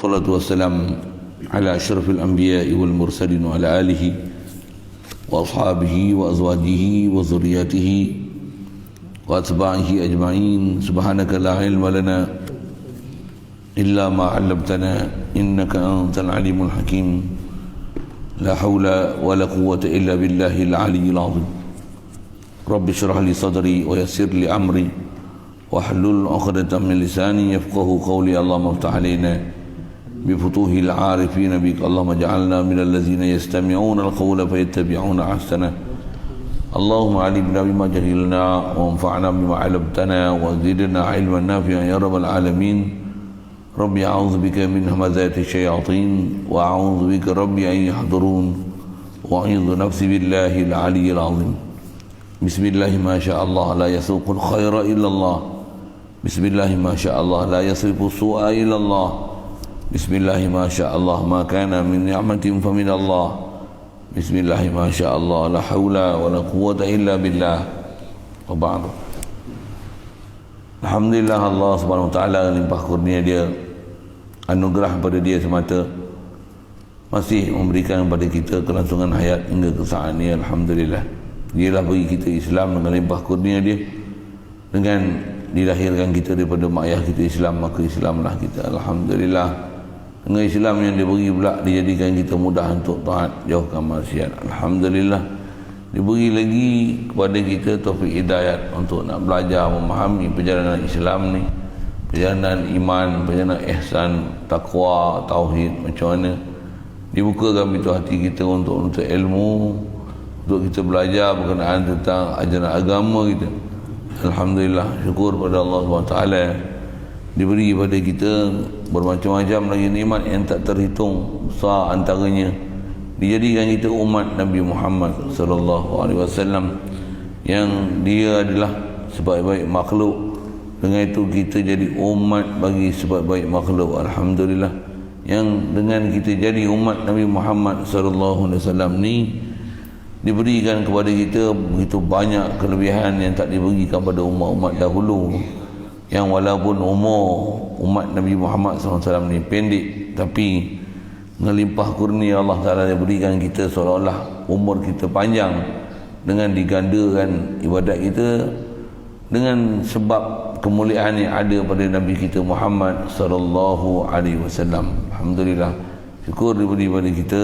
الصلاة والسلام على أشرف الأنبياء والمرسلين وعلى آله وأصحابه وأزواجه وذرياته وأتباعه أجمعين. سبحانك لا علم لنا إلا ما علمتنا إنك أنت العليم الحكيم. لا حول ولا قوة إلا بالله العلي العظيم. رب اشرح لي صدري ويسر لي أمري واحلل عقدة من لساني يفقه قولي. اللهم افتح علينا بفتوح العارفين بك. اللهم اجعلنا من الذين يستمعون القول فيتبعون أحسنه. اللهم علمنا بما جهلنا وانفعنا بما علمتنا وزدنا علما نافعا يا رب العالمين. ربي أعوذ بك من همزات الشياطين وأعوذ بك ربي أن يحضرون وأعوذ نفسي بالله العلي العظيم. بسم الله ما شاء الله لا يسوق الخير إلا الله. بسم الله ما شاء الله لا يصرف السوء إلا الله. بسم الله ما شاء الله ما كان من نعمة فمن الله. بسم الله ما شاء الله لا حول ولا قوة إلا بالله. وبعد. Alhamdulillah, Allah Subhanahu Wa Taala limpah kurnia Dia, anugerah pada Dia semata, masih memberikan kepada kita kelangsungan hayat hingga ke saat ini. Alhamdulillah, Dialah bagi kita Islam dengan limpah kurnia Dia. Dengan dilahirkan kita daripada mak ayah kita Islam, maka Islamlah kita. Alhamdulillah, dengan Islam yang Dia beri pula, dijadikan kita mudah untuk taat, jauhkan maksiat. Alhamdulillah, diberi lagi kepada kita taufik hidayat untuk nak belajar memahami perjalanan Islam ni, perjalanan iman, perjalanan ihsan, taqwa, tauhid, macam mana dibukakan pintu hati kita untuk ilmu, untuk kita belajar berkenaan tentang ajaran agama kita. Alhamdulillah, syukur pada Allah SWT, diberi kepada kita bermacam-macam lagi nikmat yang tak terhitung. Besar antaranya dijadikan kita umat Nabi Muhammad sallallahu alaihi wasallam, yang dia adalah sebaik-baik makhluk. Dengan itu kita jadi umat bagi sebaik-baik makhluk. Alhamdulillah, yang dengan kita jadi umat Nabi Muhammad sallallahu alaihi wasallam ni diberikan kepada kita begitu banyak kelebihan yang tak diberikan pada umat-umat dahulu, yang walaupun umur umat Nabi Muhammad sallallahu alaihi wasallam ni pendek, tapi melimpah kurnia Allah Ta'ala yang berikan kita seolah-olah umur kita panjang, dengan digandakan ibadat kita dengan sebab kemuliaan yang ada pada Nabi kita Muhammad sallallahu alaihi wasallam. Alhamdulillah, syukur diberi pada kita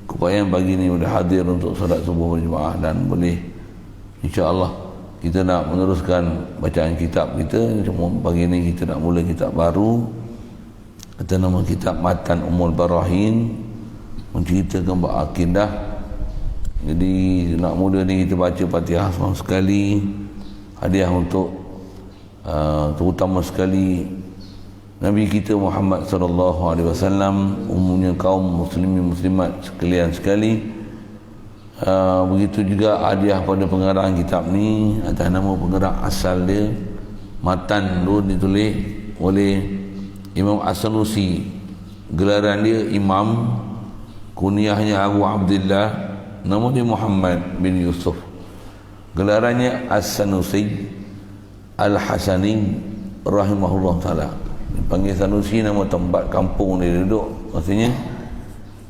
keupayaan pagi ni boleh hadir untuk solat subuh berjemaah, dan boleh insya-Allah kita nak meneruskan bacaan kitab kita. Cuma pagi ni kita nak mula kitab baru, kata nama kitab Matan Ummul Barahin, menceritakan bab akidah. Jadi nak mula ni kita baca Fatihah semua sekali, hadiah untuk terutama sekali Nabi kita Muhammad sallallahu alaihi wasallam, umumnya kaum muslimin muslimat sekalian sekali. Begitu juga hadiah pada pengarang kitab ni, atas nama pengarang asal dia. Matan tu ditulis oleh Imam As-Sanusi, gelaran dia Imam, kunyahnya Abu Abdullah, nama dia Muhammad bin Yusuf. Gelarannya As-Sanusi Al-Hasani rahimahullah ta'ala. Dipanggil Sanusi nama tempat kampung dia duduk. Maksudnya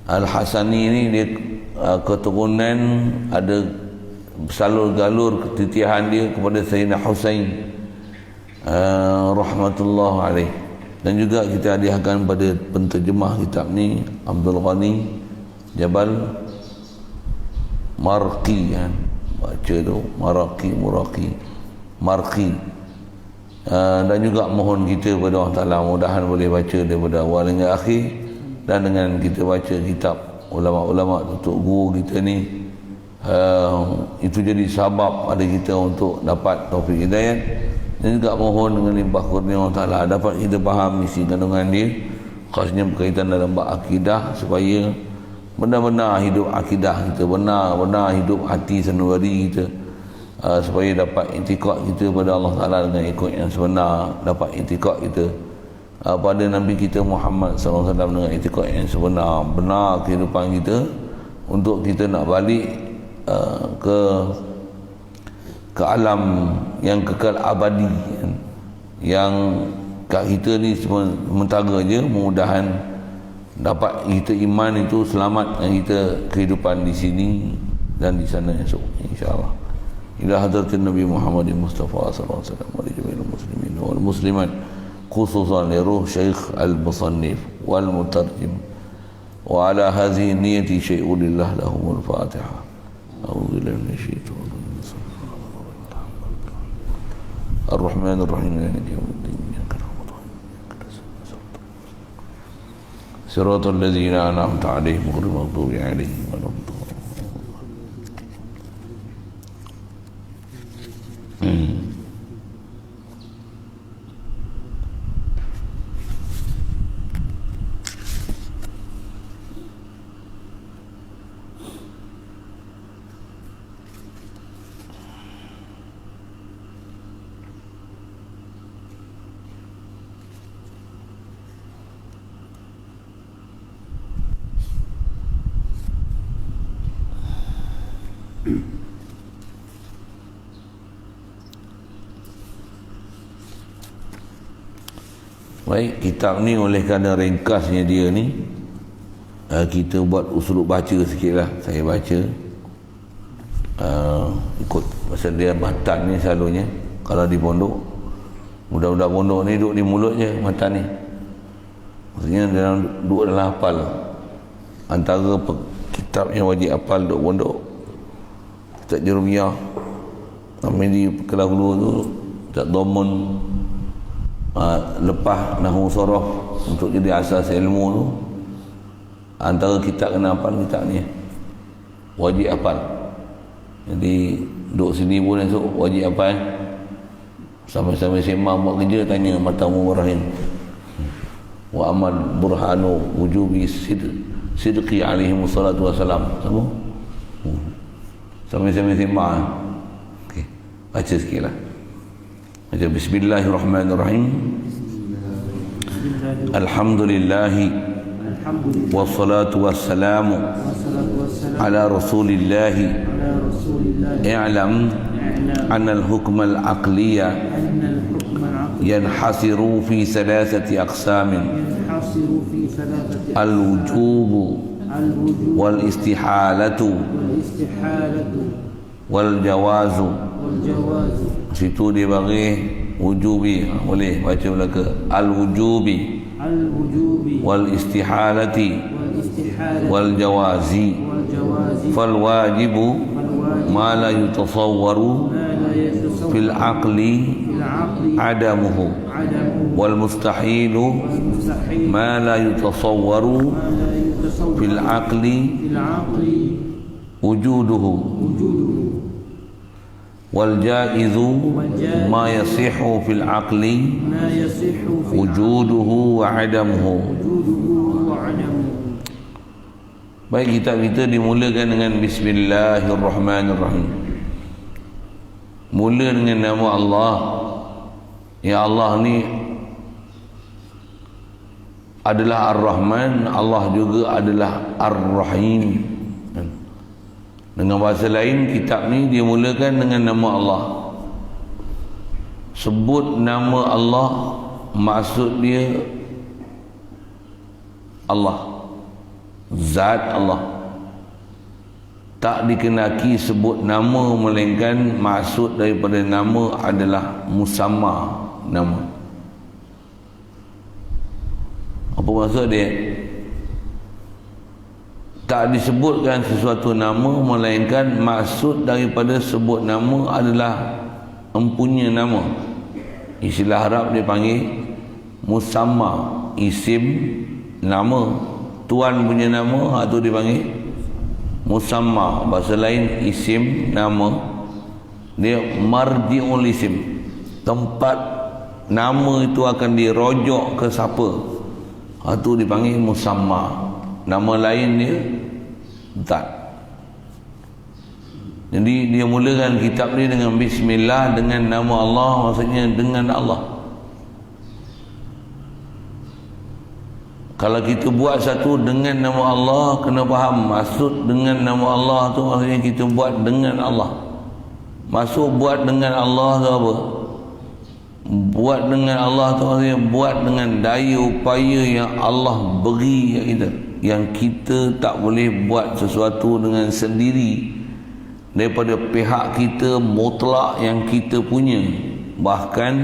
Al-Hasani ni dia keturunan, ada salur-galur ketitihan dia kepada Sayyidina Husain rahmatullah alaih. Dan juga kita hadiahkan pada penterjemah kitab ni Abdul Ghani Jabal Marqi, kan baca tu Marqi. Dan juga mohon kita kepada Allah Ta'ala, mudahan boleh baca daripada awal hingga akhir, dan dengan kita baca kitab ulama-ulama tutup guru kita ni, itu jadi sabab pada kita untuk dapat taufik hidayat. Dan juga mohon dengan limpah kurnia Allah Ta'ala dapat kita faham isi kandungan dia, khasnya berkaitan dalam bab akidah, supaya benar-benar hidup akidah kita, benar-benar hidup hati sanubari kita, supaya dapat i'tiqad kita pada Allah Ta'ala dengan ikut yang sebenar, dapat i'tiqad kita pada Nabi kita Muhammad SAW dengan i'tiqad yang sebenar, benar kehidupan kita, untuk kita nak balik ke alam yang kekal abadi, yang kat kita ni sementara je, mudahan dapat kita iman itu selamat dengan kita kehidupan di sini dan di sana esok, insya-Allah. Ila hadratin Nabi Muhammad Mustafa sallallahu alaihi wasallam wa jami'il muslimin wal muslimat, khususan li ruh Syekh al-Musannif wal mutarjim, wa ala hadhihi niyyati syai'un lillah lahumul Fatihah. A'udzu billahi minasyaitonir rajim. Ar-Rahmanir Rahim maliki yaumiddin. Siratal ladzina an'amta 'alaihim ghairil maghdubi 'alaihim waladdallin. Baik, kitab ni oleh kerana ringkasnya dia ni, kita buat usuluk baca sikit lah. Saya baca ikut pasal dia matan ni selalunya kalau di pondok, budak-budak pondok ni duduk di mulut je matan ni, maksudnya duduk dalam hafal. Antara kitab yang wajib hafal duduk pondok, kitab Jurumiyah, kami di kelas dulu tu kitab Domun, lepas Nahwu Sorof untuk jadi asas ilmu tu. Antara kitab kena hafal kitab ni, wajib hafal. Jadi duduk sini pun esok wajib hafal. Sampai-sampai sembang buat kerja tanya Matamu Rahim wa amal burhanu wujubi sidqi alaihi wassalatu wassalam. Sama? Sampai-sampai sembang. Okey, baca sikitlah. Baca Bismillahirrahmanirrahim. Alhamdulillahi wassalatu wassalamu ala rasulillahi. I'lam anna al-hukm al-aqliya yanhasiru fi thalathati aqsamin: al-wujub wal istihalatu wal jawazu. Situ dia bagi wujubi, boleh baca belaka. Al-wujubi wal istihalati wal jawazi. Fal wajibu ma la yutasawwaru fil aqli adamuhu, wal mustahilu ma la yutasawwaru fil aqli wujuduhu, wal jaizu ma yasihu fil aqli wujuduhu wa adamuhu. Baik, kitab kita dimulakan dengan Bismillahirrahmanirrahim. Mula dengan nama Allah. Ya, Allah ni adalah Ar-Rahman, Allah juga adalah Ar-Rahim. Dengan bahasa lain, kitab ni dimulakan dengan nama Allah. Sebut nama Allah, maksud dia Allah, zat Allah. Tak dikenaki sebut nama, melainkan maksud daripada nama adalah musamma, nama. Apa maksud dia? Tak disebutkan sesuatu nama, melainkan maksud daripada sebut nama adalah empunya nama. Istilah Arab dia panggil musamma, isim nama, tuan punya nama, itu dipanggil musamma. Bahasa lain, isim nama dia marji'ul isim, tempat nama itu akan dirojok ke siapa, itu dipanggil musamma. Nama lain dia zat. Jadi dia mulakan kitab ni dengan Bismillah, dengan nama Allah, maksudnya dengan Allah. Kalau kita buat satu dengan nama Allah, kena faham maksud dengan nama Allah tu, maksudnya kita buat dengan Allah. Maksud buat dengan Allah tu apa? buat dengan Allah tu maksudnya buat dengan daya upaya yang Allah beri kita, yang kita tak boleh buat sesuatu dengan sendiri daripada pihak kita mutlak yang kita punya. Bahkan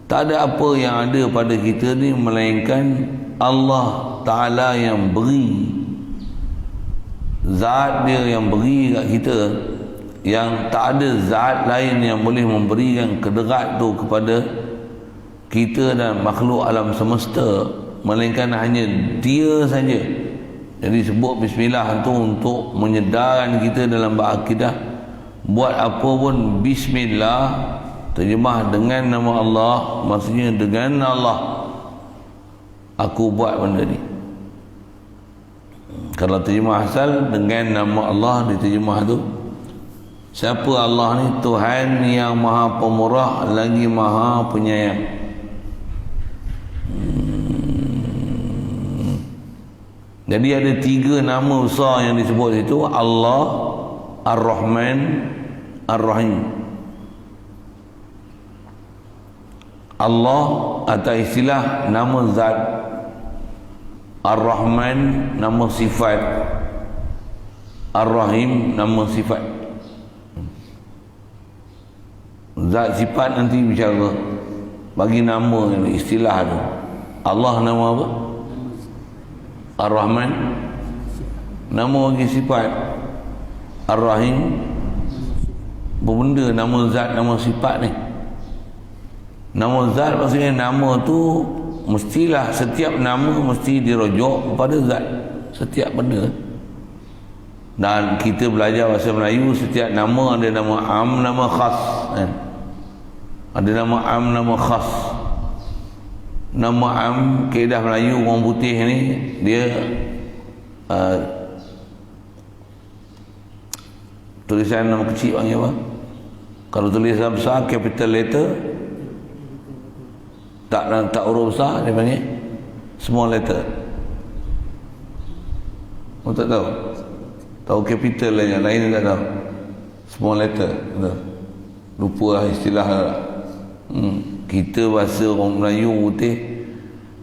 tak ada apa yang ada pada kita ni melainkan Allah Ta'ala yang beri, zat dia yang beri kat kita, yang tak ada zat lain yang boleh memberikan kederat tu kepada kita dan makhluk alam semesta, melainkan hanya dia saja. Jadi sebut bismillah tu untuk menyedarkan kita dalam berakidah, buat apa pun bismillah, terjemah dengan nama Allah, maksudnya dengan Allah aku buat benda ni. Kalau terjemah asal dengan nama Allah, diterjemah tu siapa Allah ni? Tuhan yang maha pemurah lagi maha penyayang. Jadi ada 3 nama besar yang disebut itu: Allah, Ar-Rahman, Ar-Rahim. Allah atas istilah nama zat, Ar-Rahman nama sifat, Ar-Rahim nama sifat. Zat sifat nanti bicara, bagi nama istilah tu. Allah nama apa? Ar-Rahman nama bagi sifat, Ar-Rahim benda, nama zat nama sifat ni. Nama zat maksudnya nama tu mestilah, setiap nama mesti dirujuk kepada zat setiap benda. Dan kita belajar bahasa Melayu, setiap nama ada nama am, nama khas kan? Ada nama am, nama khas. Nama am, kaedah Melayu orang putih ni, dia tulisan nama kecil panggil apa? Kalau tulisan besar, capital letter, tak huruf besar, dia panggil small letter. Oh, tak tahu? Tahu capital lah, yang lain tak tahu. Small letter, lupa lah istilah lah. Kita bahasa orang Melayu putih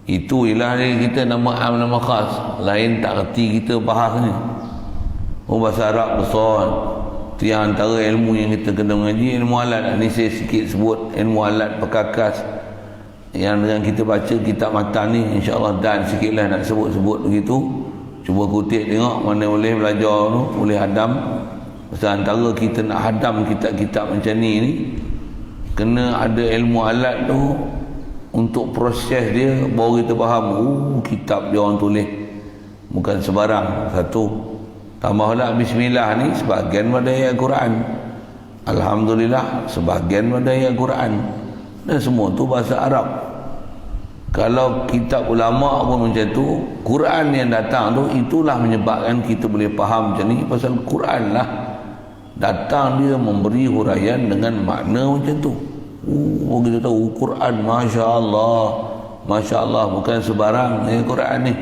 itu ialah kita nama am, nama khas. Lain tak reti kita bahas ni. Oh, bahasa Arab besar. Itu yang antara ilmu yang kita kena mengaji, ilmu alat. Ni saya sikit sebut ilmu alat perkakas yang dengan kita baca kitab matan ni, insya-Allah dan sikitlah nak sebut-sebut begitu. Cuba kutip tengok mana boleh belajar tu, boleh hadam. Pasal antara kita nak hadam kitab-kitab macam ni kena ada ilmu alat tu untuk proses dia, baru kita faham kitab dia orang tulis bukan sebarang. Satu, tambahlah bismillah ni sebahagian pada ayat Quran, alhamdulillah sebahagian pada ayat Quran, dan semua tu bahasa Arab. Kalau kitab ulama pun macam tu, Quran yang datang tu itulah menyebabkan kita boleh faham macam ni, pasal Quran lah datang dia memberi huraian dengan makna macam tu. Kita tahu Quran, Masya Allah, bukan sebarang Quran ni.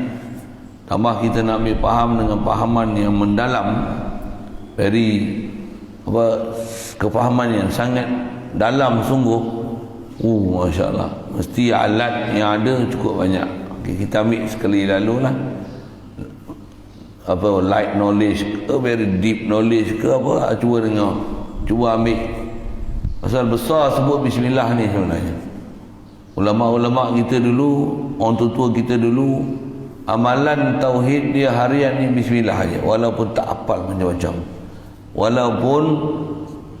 Tambah kita nak ambil faham dengan fahaman yang mendalam, dari kefahaman yang sangat dalam sungguh. Masya Allah, mesti alat yang ada cukup banyak. Kita ambil sekali lalu lah, light knowledge ke, very deep knowledge ke apa, cuba dengar, cuba ambil. Pasal besar sebut bismillah ni sebenarnya. Ulama-ulama kita dulu, orang tua kita dulu, amalan tauhid dia harian ni bismillah aja, walaupun tak hafal macam-macam, walaupun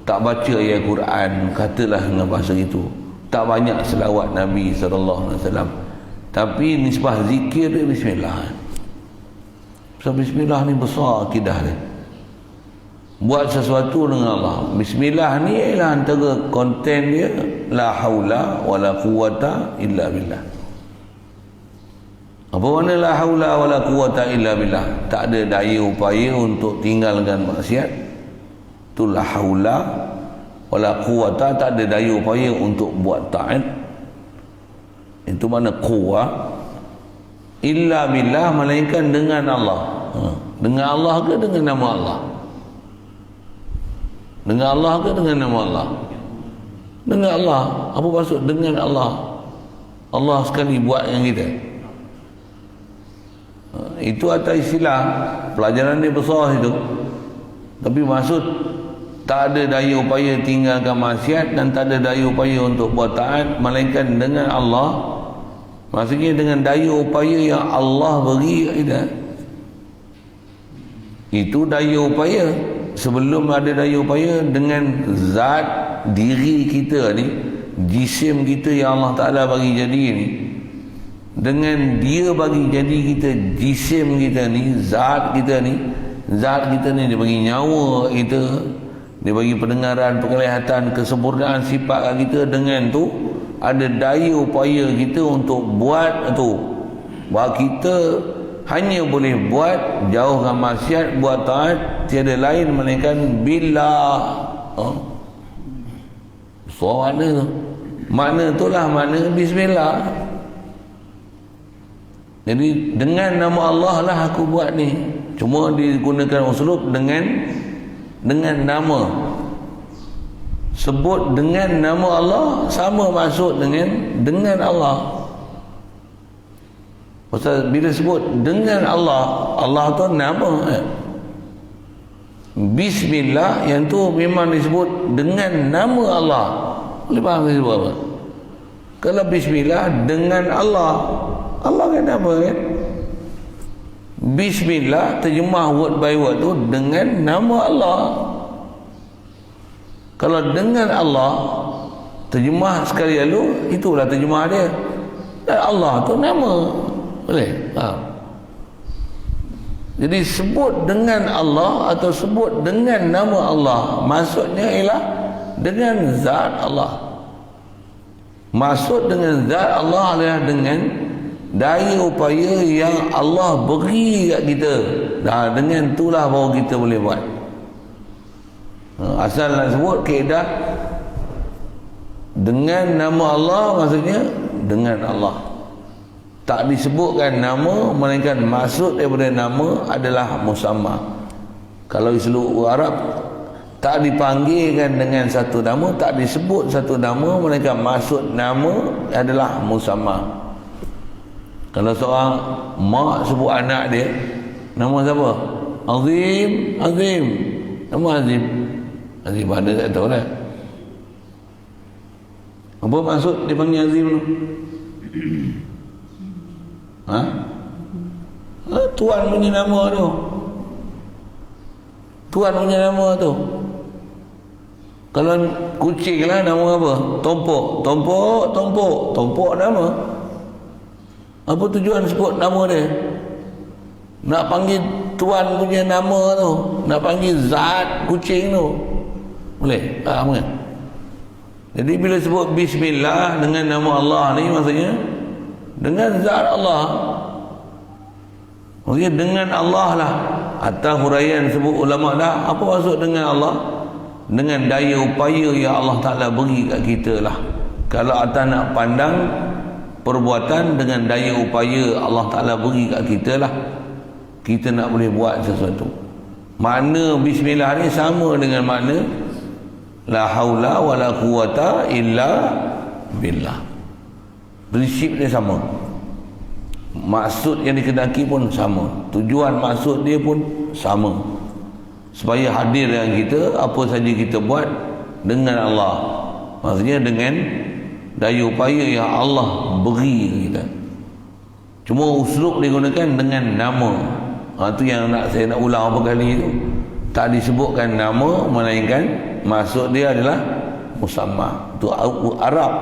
tak baca ayat Quran, katalah dengan bahasa itu, tak banyak selawat Nabi SAW, tapi nisbah zikir dia bismillah. Sebab bismillah ni besar akidah dia. Buat sesuatu dengan Allah, bismillah ni ialah antara konten dia la haula wala quwata illa billah. Apa makna la haula wala quwata illa billah? Tak ada daya upaya untuk tinggalkan maksiat. Tu la haula wala quwata, tak ada daya upaya untuk buat taat. Itu mana quwwah illa billah, melainkan dengan Allah. Dengan Allah ke dengan nama Allah? Dengan Allah ke dengan nama Allah? Dengan Allah. Apa maksud dengan Allah? Allah sekali buat yang kita. Itu atas istilah pelajaran dia besar itu. Tapi maksud tak ada daya upaya tinggalkan maksiat dan tak ada daya upaya untuk buat taat melainkan dengan Allah. Maksudnya dengan daya upaya yang Allah beri kita. Itu daya upaya. Sebelum ada daya upaya dengan zat diri kita ni, jisim kita yang Allah Ta'ala bagi jadi ni, dengan dia bagi jadi kita, jisim kita ni, zat kita ni dia bagi nyawa kita, dia bagi pendengaran, penglihatan, kesempurnaan sifat kita. Dengan tu ada daya upaya kita untuk buat tu. Bahawa kita hanya boleh buat jauhkan maksiat, buat taat, tiada lain melainkan billah. So mana tu? Makna itulah makna bismillah. Jadi dengan nama Allah lah aku buat ni. Cuma digunakan uslub dengan nama. Sebut dengan nama Allah sama maksud dengan Allah. Pasal bila sebut dengan Allah, Allah tu nama. Bismillah yang tu memang disebut dengan nama Allah. Boleh faham disebut apa? Kalau bismillah dengan Allah, Allah kan apa kan? Bismillah terjemah word by word tu dengan nama Allah. Kalau dengan Allah terjemah sekali lalu, itulah terjemah dia. Dan Allah tu nama. Boleh? Faham? Jadi sebut dengan Allah atau sebut dengan nama Allah, maksudnya ialah dengan zat Allah. Maksud dengan zat Allah adalah dengan daya upaya yang Allah beri kat kita. Dengan itulah baru kita boleh buat. Asal nak sebut kaedah dengan nama Allah, maksudnya dengan Allah. Tak disebutkan nama, melainkan maksud daripada nama adalah musamma. Kalau di seluruh Arab tak dipanggilkan dengan satu nama, tak disebut satu nama, melainkan maksud nama adalah musamma. Kalau seorang mak sebut anak dia, nama siapa? Azim. Nama Azim. Azim mana tak tahu lah. Apa maksud dia panggil Azim tu? Tuan punya nama tu. Tuan punya nama tu. Kalau kucing lah nama apa? Tompok nama. Apa tujuan sebut nama dia? Nak panggil tuan punya nama tu, nak panggil zat kucing tu. Boleh? Faham kan? Jadi bila sebut bismillah dengan nama Allah ni, maksudnya dengan zat Allah. Maksudnya dengan Allah lah. Atas huraian sebut ulama dah, apa maksud dengan Allah? Dengan daya upaya yang Allah Ta'ala beri kat kita lah. Kalau atas nak pandang perbuatan dengan daya upaya Allah Ta'ala beri kat kita lah, kita nak boleh buat sesuatu. Makna bismillah ni sama dengan makna la haula wa la quwata illa billah. Prinsip dia sama, maksud yang dikehendaki pun sama, tujuan maksud dia pun sama, supaya hadir dengan kita apa saja kita buat dengan Allah, maksudnya dengan daya upaya yang Allah beri kita. Cuma uslub digunakan dengan nama. Itu yang saya nak ulang apa kali itu. Tak disebutkan nama, melainkan maksud dia adalah musamma. Itu Arab,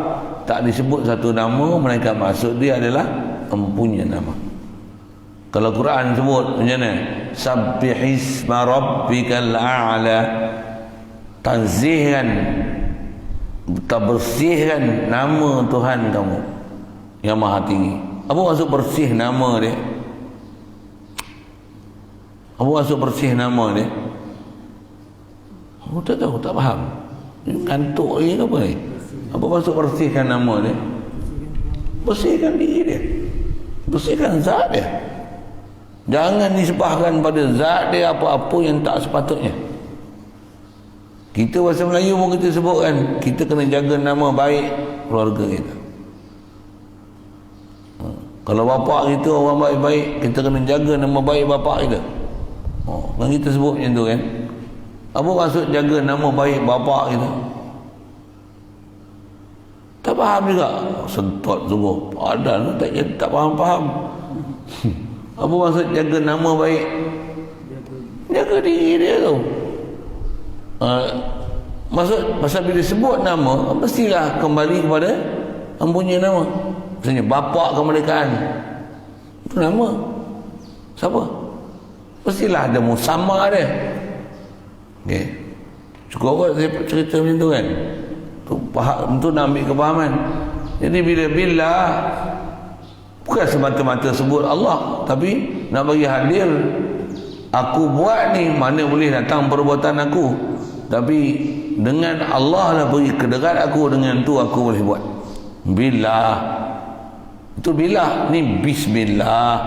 tak disebut satu nama, melainkan maksud dia adalah mempunyai nama. Kalau Quran sebut macam mana? Sabbihisma rabbikal a'la. Tanzihkan, bersihkan nama Tuhan kamu yang maha tinggi. Apa maksud bersih nama dia? Apa maksud bersih nama dia? Aku tak tahu, tak faham. Ngantuk lagi ke apa ni? Apa maksud bersihkan nama dia? Bersihkan diri dia, bersihkan zat dia. Jangan disebahkan pada zat dia apa-apa yang tak sepatutnya. Kita bahasa Melayu pun kita sebut kan, kita kena jaga nama baik keluarga kita. Kalau bapak kita orang baik-baik, kita kena jaga nama baik bapak kita. Kan kita sebut macam tu kan. Apa maksud jaga nama baik bapak kita? Tak faham juga. Sentot sungguh. Padahal tak faham-faham. Apa maksud jaga nama baik? Jaga diri dia tu. Maksud pasal bila sebut nama, mestilah kembali kepada mempunyai nama. Misalnya bapak kemerdekaan, itu nama siapa? Mestilah ada musamma dia. Okay. Cukup kot saya cerita macam tu kan, untuk nak ambil kefahaman. Jadi bila bukan semata-mata sebut Allah, tapi nak bagi hadir, aku buat ni, mana boleh datang perbuatan aku, tapi dengan Allah lah beri kedekat aku, dengan tu aku boleh buat. Billah, itu billah ni, bismillah,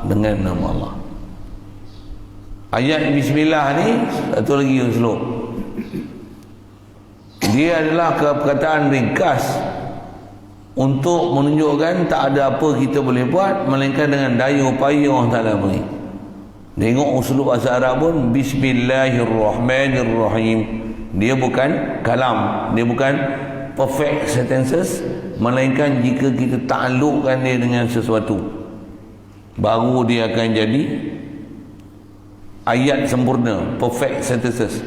dengan nama Allah. Ayat bismillah ni satu lagi uslub. Dia adalah perkataan ringkas untuk menunjukkan tak ada apa kita boleh buat melainkan dengan daya upaya Allah Ta'ala beri. Tengok uslub bahasa Arab pun, Bismillahirrahmanirrahim. Dia bukan kalam, dia bukan perfect sentences, melainkan jika kita taklukkan dia dengan sesuatu, baru dia akan jadi ayat sempurna, perfect sentences.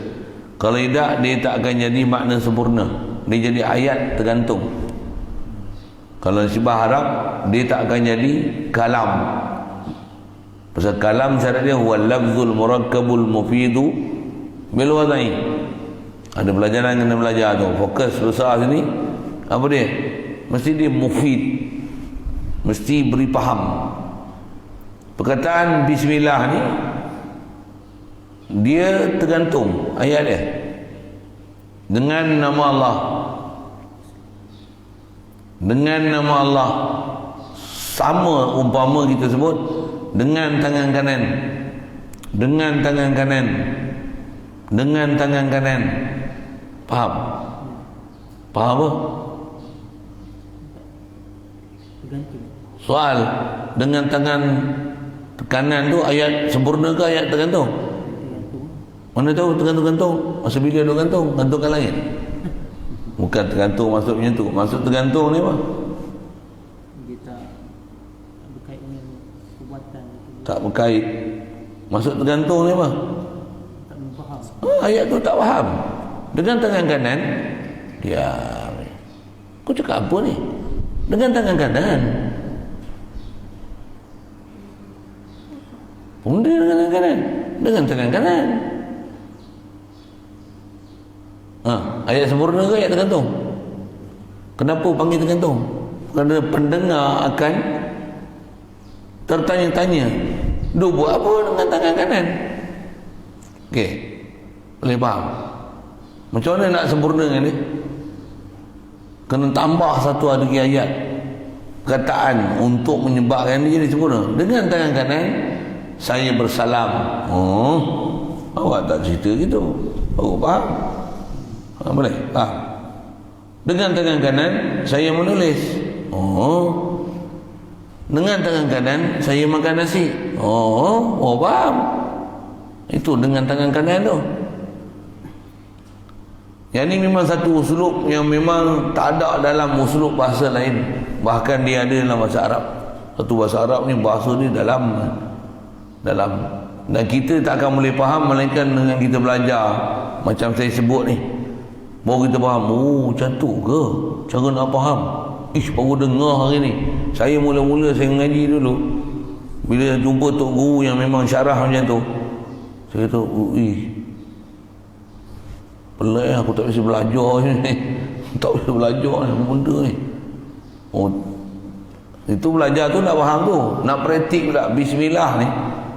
Kalau tidak, dia tak akan jadi makna sempurna, dia jadi ayat tergantung. Kalau sifat Arab, dia tak akan jadi kalam. Pasal kalam syarat dia huwa lafzul murakkabul mufidu bil wadai. Ada pelajaran kena belajar tu, fokus besar sini. Apa dia? Mesti dia mufid, mesti beri faham. Perkataan bismillah ni dia tergantung ayat dia. Dengan nama Allah, dengan nama Allah, sama umpama kita sebut dengan tangan kanan, dengan tangan kanan, dengan tangan kanan. Faham? Faham apa? Soal, dengan tangan kanan tu ayat sempurna ke ayat tergantung? Mana tahu tergantung-gantung? Masa bila dia gantung? Gantungkan langit. Bukan tergantung maksud macam tu. Maksud tergantung ni apa? Dia tak berkait dengan perbuatan. Tak berkait. Maksud tergantung ni apa? Tak faham. Ayat tu tak faham. Dengan tangan kanan, diam. Kau cakap apa ni? Dengan tangan kanan. Benda dengan tangan kanan. Dengan tangan kanan. Ayat sempurna ke ayat tergantung? Kenapa panggil tergantung? Kerana pendengar akan tertanya-tanya, dia buat apa dengan tangan kanan? Okey, boleh faham? Macam mana nak sempurnakan dia? Kena tambah satu lagi ayat perkataan untuk menyebabkan dia jadi sempurna. Dengan tangan kanan saya bersalam. Awak tak cerita gitu, baru faham? Boleh? Faham? Dengan tangan kanan saya menulis. Dengan tangan kanan saya makan nasi. Faham? Itu dengan tangan kanan tu. Yang ni memang satu uslub yang memang tak ada dalam uslub bahasa lain. Bahkan dia ada dalam bahasa Arab. Satu bahasa Arab ni, bahasa ni dalam. Dan kita tak akan boleh faham melainkan dengan kita belajar. Macam saya sebut ni, baru kita faham. Macam tu ke cara nak faham? Baru dengar hari ni. Saya mula-mula saya mengaji dulu, bila jumpa tok guru yang memang syarah macam tu, saya kata, pelik, aku tak bisa belajar ni. Tak bisa belajar ni benda ni. Itu belajar tu nak faham tu, nak praktik pula bismillah ni.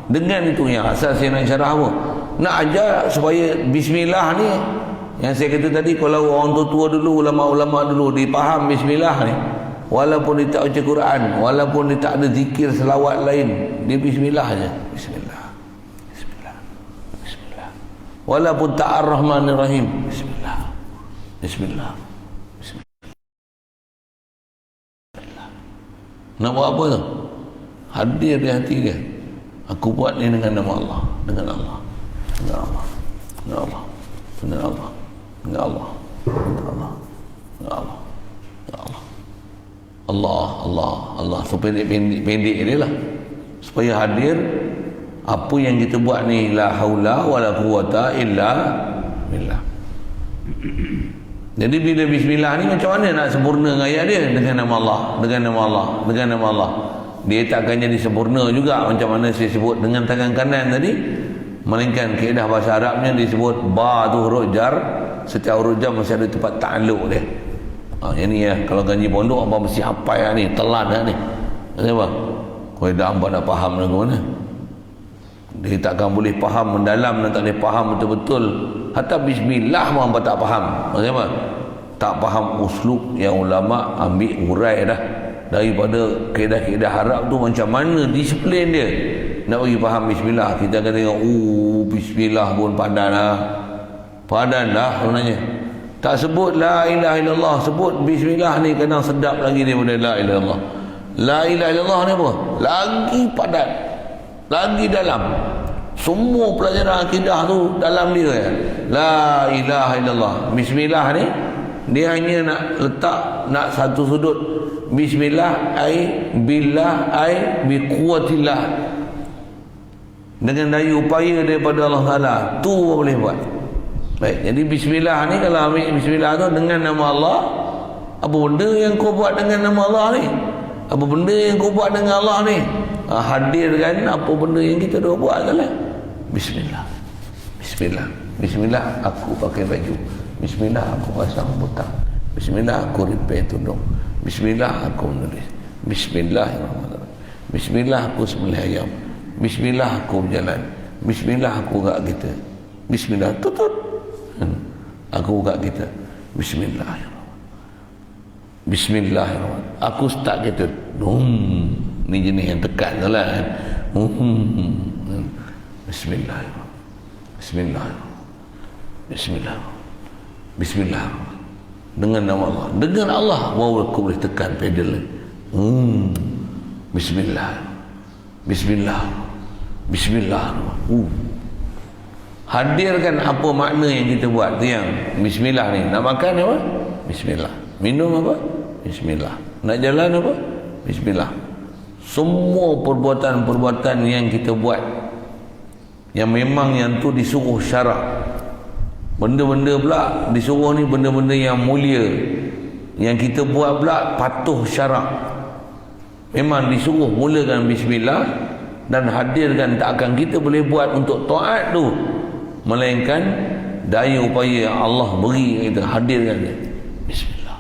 Dengan itu yang asal saya nak syarah apa, nak ajar supaya bismillah ni, yang saya kata tadi, kalau orang tua dulu, ulama-ulama dulu, dia faham bismillah ni, walaupun dia tak baca Quran, walaupun dia tak ada zikir selawat lain, dia bismillah je. Bismillah, bismillah, bismillah. Walaupun tak ar-Rahmanir Rahim, bismillah. Bismillah. Bismillah. Nak buat apa tu? Hadir di hati dia. Aku buat ni dengan nama Allah, dengan Allah, dengan Allah, dengan Allah, dengan Allah, dengan Allah, dengan Allah, dengan Allah, dengan Allah. Allah, Allah, Allah. So pendek dia lah. Supaya hadir apa yang kita buat ni, la haula wala quwata illa billah. Jadi bila bismillah ni macam mana nak sempurna dengan ayat dia? Dengan nama Allah, dengan nama Allah, dengan nama Allah. Dia takkan jadi sempurna juga macam mana saya sebut dengan tangan kanan tadi. Melainkan kaedah bahasa Arabnya disebut ba tu huruf jar, setiap huruf jar mesti ada tempat ta'alluq dia. Yang ni ya, kalau ganji pondok abang mesti hafal ni, telan dah ni. Kenapa? Kalau dah abang dah faham dah ke mana? Dia takkan boleh faham mendalam dan tak boleh faham betul-betul. Hatta bismillah pun abang tak faham. Kenapa? Tak faham uslub yang ulama ambil hurai dah daripada kaedah-kaedah Arab tu macam mana disiplin dia. Nak bagi faham bismillah, kita akan tengok bismillah pun padan lah sebenarnya. Tak sebut la ilaha illallah, sebut bismillah ni kadang sedap lagi daripada la ilaha illallah. La ilaha illallah ni apa? Lagi padat, lagi dalam. Semua pelajaran akidah tu dalam dia ya. La ilaha illallah. Bismillah ni dia hanya nak letak nak satu sudut. Bismillah ai billah ai biquwatillah, dengan daya upaya daripada Allah Taala tu boleh buat. Baik, jadi bismillah ni kalau ambil bismillah tu dengan nama Allah, apa benda yang kau buat dengan nama Allah ni? Apa benda yang kau buat dengan Allah ni? Hadirkan apa benda yang kita dah buat adalah bismillah. Bismillah. Bismillah aku pakai baju. Bismillah aku pasang butang. Bismillah aku repair tudung. Bismillah aku menulis. Bismillahirrahmanirrahim. Bismillah aku sembelih ayam. Bismillah aku berjalan. Bismillah aku buka kita. Bismillah tutut. Aku buka kita. Bismillahirrahmanirrahim. Bismillahirrahmanirrahim. Aku start kita. Ni jenis yang tekan tu lah. Bismillahirrahmanirrahim. Bismillahirrahmanirrahim. Bismillahirrahmanirrahim. Bismillahirrahmanirrahim. Dengan nama Allah, dengan Allah baru aku boleh tekan pedal. Bismillah, Bismillah, Bismillah. Hadirkan apa makna yang kita buat tu yang Bismillah ni. Nak makan apa? Bismillah. Minum apa? Bismillah. Nak jalan apa? Bismillah. Semua perbuatan-perbuatan yang kita buat yang memang yang tu disuruh syarak. Benda-benda pula disuruh ni benda-benda yang mulia, yang kita buat pula patuh syarak. Memang disuruh mulakan bismillah dan hadirkan, tak akan kita boleh buat untuk taat tu melainkan daya upaya yang Allah beri kita hadirkan dia. Bismillah.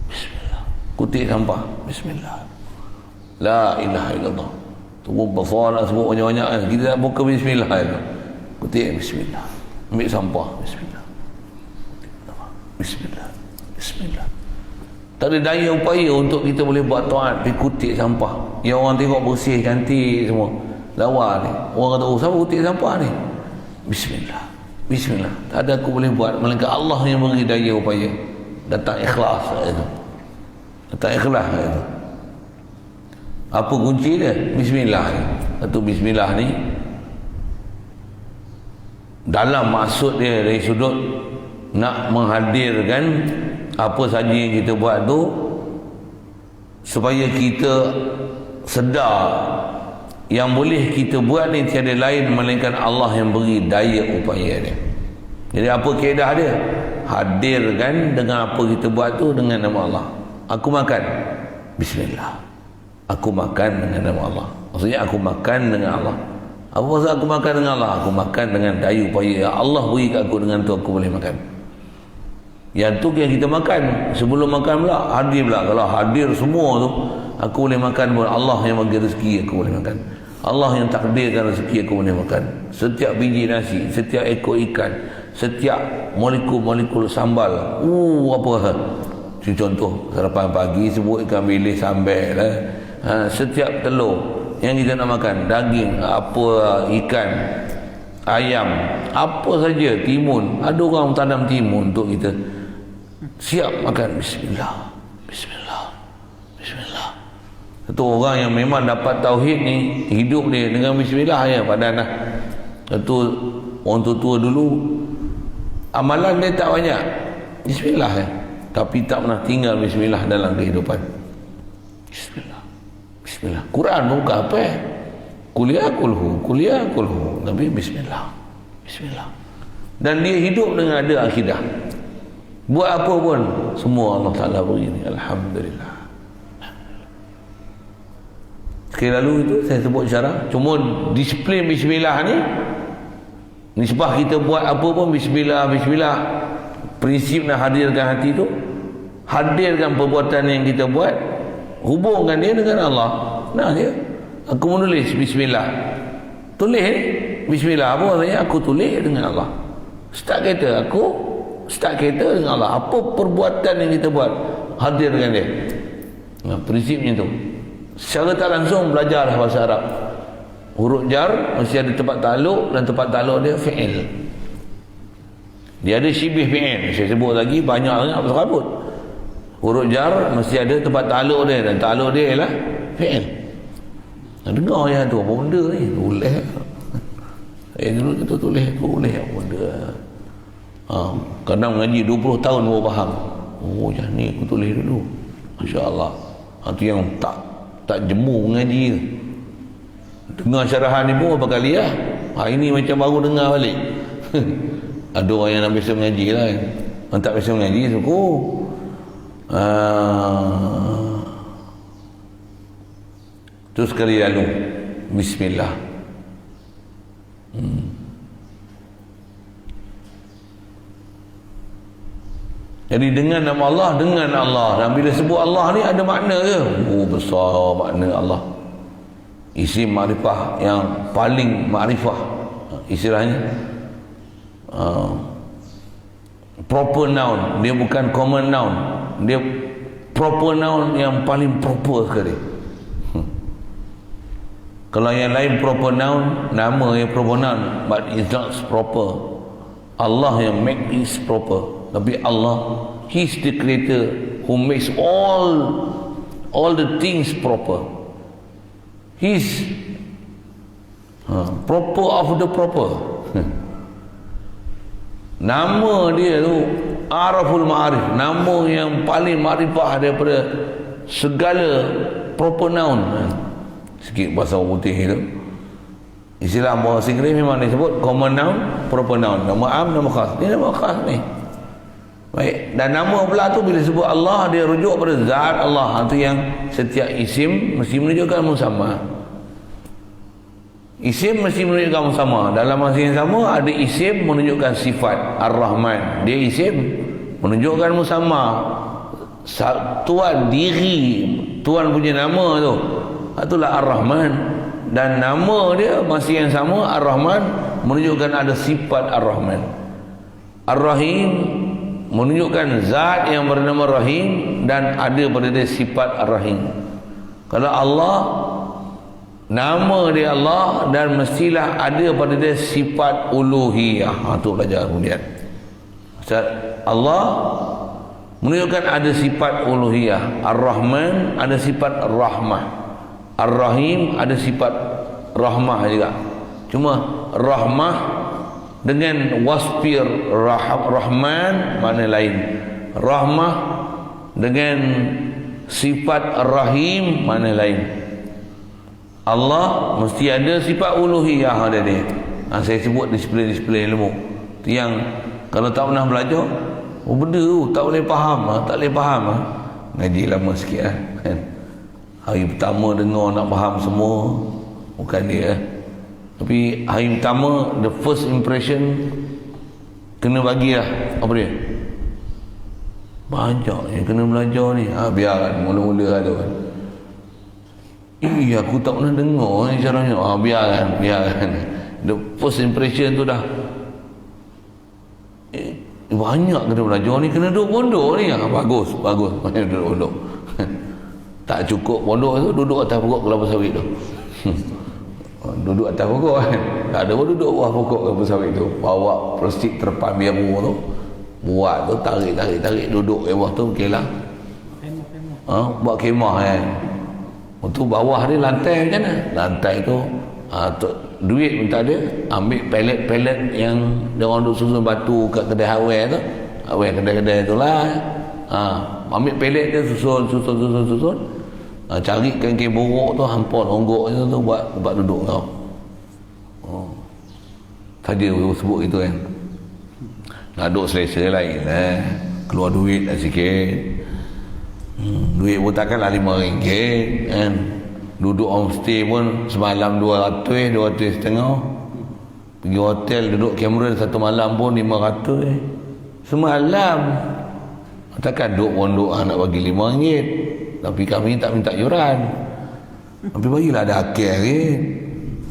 Bismillah. Kutip sampah. Bismillah. La ilaha illallah. Tunggu besar nak sebut banyak-banyak kan. Kita nak buka bismillah itu. Kutip bismillah. Ambil sampah. Bismillah. Bismillah. Bismillah. Tak ada daya upaya untuk kita boleh buat taat pergi kutip sampah. Yang orang tengok bersih, cantik semua. Lawa ni. Orang kata, oh siapa kutip sampah ni? Bismillah. Bismillah. Tak ada aku boleh buat melainkan Allah yang beri daya upaya. Datang ikhlas itu. Datang ikhlas itu. Apa kunci dia? Bismillah ni. Satu bismillah ni dalam maksud dia dari sudut nak menghadirkan apa saja yang kita buat tu supaya kita sedar yang boleh kita buat ni tiada lain melainkan Allah yang beri daya upaya dia. Jadi apa kaedah dia? Hadirkan dengan apa kita buat tu dengan nama Allah. Aku makan bismillah. Aku makan dengan nama Allah. Maksudnya aku makan dengan Allah. Apa maksud aku makan dengan Allah? Aku makan dengan daya upaya Allah beri kat aku, dengan tu aku boleh makan. Yang tu yang kita makan. Sebelum makan pula hadir pula. Kalau hadir semua tu aku boleh makan pun. Allah yang bagi rezeki aku boleh makan. Allah yang takdirkan rezeki aku boleh makan. Setiap biji nasi, setiap ekor ikan, setiap molekul-molekul sambal. Apa contoh sarapan pagi sebut ikan bilis sambal lah. Setiap telur yang kita nak makan, daging, apa, ikan, ayam, apa saja, timun. Ada orang tanam timun untuk kita. siap makan, bismillah, bismillah, bismillah. Satu orang yang memang dapat tauhid ni, hidup dia dengan bismillah ya padan lah. Satu orang tua dulu amalan dia tak banyak, bismillah ya, tapi tak pernah tinggal bismillah dalam kehidupan. Bismillah, bismillah. Quran bukan apa ya, kuliah kulhu, tapi bismillah, bismillah. Dan dia hidup dengan ada akidah. Buat apa pun semua Allah Ta'ala beri ni. Alhamdulillah. Sekali lalu itu saya sebut syarah, cuma disiplin bismillah ni, nisbah kita buat apa pun bismillah, bismillah. Prinsip nak hadirkan hati tu, hadirkan perbuatan yang kita buat, hubungkan dia dengan Allah. Nah dia, aku menulis bismillah, tulis ni bismillah. Apa maksudnya? Aku tulis dengan Allah. Start kereta, aku start kereta dengan Allah. Apa perbuatan yang kita buat, hadirkan dia. Nah, prinsipnya tu. Secara tak langsung belajarlah bahasa Arab. Huruf jar mesti ada tempat takluk, dan tempat takluk dia fi'il. Dia ada syibih fi'il. Saya sebut lagi banyak sangat berserabut. Huruf jar mesti ada tempat takluk dia, dan takluk dia ialah fi'il. Dengar yang tu, apa benda ni? Tulis. Saya dulu kita tulis apa benda. Kadang mengaji 20 tahun baru faham. Oh macam ni aku tulis dulu. Masya-Allah. Itu yang tak jemu mengaji tu. Dengar syarahan ni pun berapa kali lah. Hari ni macam baru dengar balik. Ada orang yang nak biasa mengaji lah. Yang tak biasa mengaji syukur. Terus sekali lalu bismillah. Jadi dengan nama Allah, dengan Allah. Dan bila sebut Allah ni ada makna ke? Oh, besar makna Allah. Isim makrifah yang paling makrifah, istilahnya proper noun. Dia bukan common noun, dia proper noun yang paling proper sekali. Kalau yang lain proper noun, nama yang proper noun, but it's not proper. Allah yang make is proper. Tapi Allah, He's the creator who makes all the things proper. He's proper of the proper. Nama dia tu Araful Ma'arif, nama yang paling makrifah daripada segala proper noun. Sikit bahasa orang putih tu, istilah bahasa Inggeris memang disebut common noun, proper noun. Nama am, nama khas. Ini nama khas ni. Baik, dan nama pula tu bila sebut Allah, dia rujuk pada zat Allah. Itu yang setiap isim mesti menunjukkan musamma. Isim mesti menunjukkan musamma. Dalam masa yang sama ada isim menunjukkan sifat Ar-Rahman. Dia isim menunjukkan musamma. Tuan diri, Tuan punya nama tu, itulah Ar-Rahman. Dan nama dia masih yang sama, Ar-Rahman, menunjukkan ada sifat Ar-Rahman. Ar-Rahim menunjukkan zat yang bernama Rahim, dan ada pada dia sifat Ar-Rahim. Kalau Allah, nama dia Allah, dan mestilah ada pada dia sifat uluhiyah. Itu belajar kemudian. Allah menunjukkan ada sifat uluhiyah. Ar-Rahman ada sifat rahmah. Ar-Rahim ada sifat rahmah juga. Cuma rahmah dengan wasfir Rahman mana lain. Rahmah dengan sifat Rahim mana lain. Allah mesti ada sifat uluhiyah ada dia. Saya sebut disiplin ilmu yang kalau tak pernah belajar, oh benda tu tak boleh faham, tak boleh faham. Ngaji lama sikit kan. Hari pertama dengar nak faham semua, bukan dia. Tapi hari pertama, the first impression kena bagilah. Apa dia? Banyak yang kena belajar ni. Biarkan mula-mula lah tu kan. Aku tak pernah dengar ni caranya. Biarkan. The first impression tu dah banyak kena belajar ni, kena duduk pondok ni. Bagus banyak duduk pondok. Tak cukup pondok tu, duduk atas pokok kelapa sawit tu. Duduk atas pokok kan, tak ada pun duduk bawah pokok kelapa sawit tu, bawa plastik terpam biamu tu, buat tu tarik duduk di bawah tu okeylah. Buat kemah kan. Untuk bawah dia lantai macam mana? Lantai tu duit pun tak ada, ambil pelet yang dia orang duk susun batu kat kedai hardware tu, kedai tu lah. Ambil pelet dia susun. Cari kain borok tu, hampon onggok tu buat duduk kau. Saja sebut itu kan. Nak duduk selesa lain keluar duit lah sikit. Duit pun takkanlah RM5 kan. Duduk homestay pun semalam 200, 250. Pergi hotel duduk Cameron satu malam pun 500 semalam. Takkan duduk pondok nak bagi RM5. Tapi kami tak minta yuran. Tapi bagilah ada akal kan.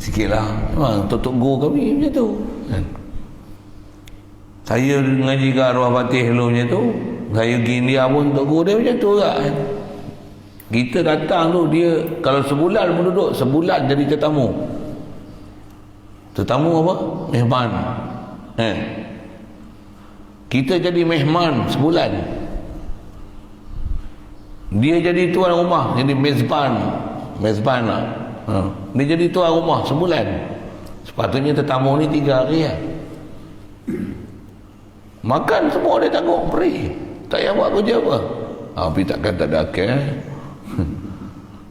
Sikitlah. Memang Tok Guru kami macam tu kan. Saya ngaji ke arwah Fatih dulu macam tu. Saya pergi India pun Tok Guru dia macam tu juga kan. Kita datang tu dia kalau sebulan pun duduk, sebulan jadi tetamu. Tetamu apa? Mehman. Kita jadi mehman sebulan. Dia jadi tuan rumah, jadi mezban lah. Dia jadi tuan rumah sebulan. Sepatutnya tetamu ni 3 hari lah. Makan semua dia tanggung free. Tak payah buat kerja apa. Tapi takkan tak ada akal.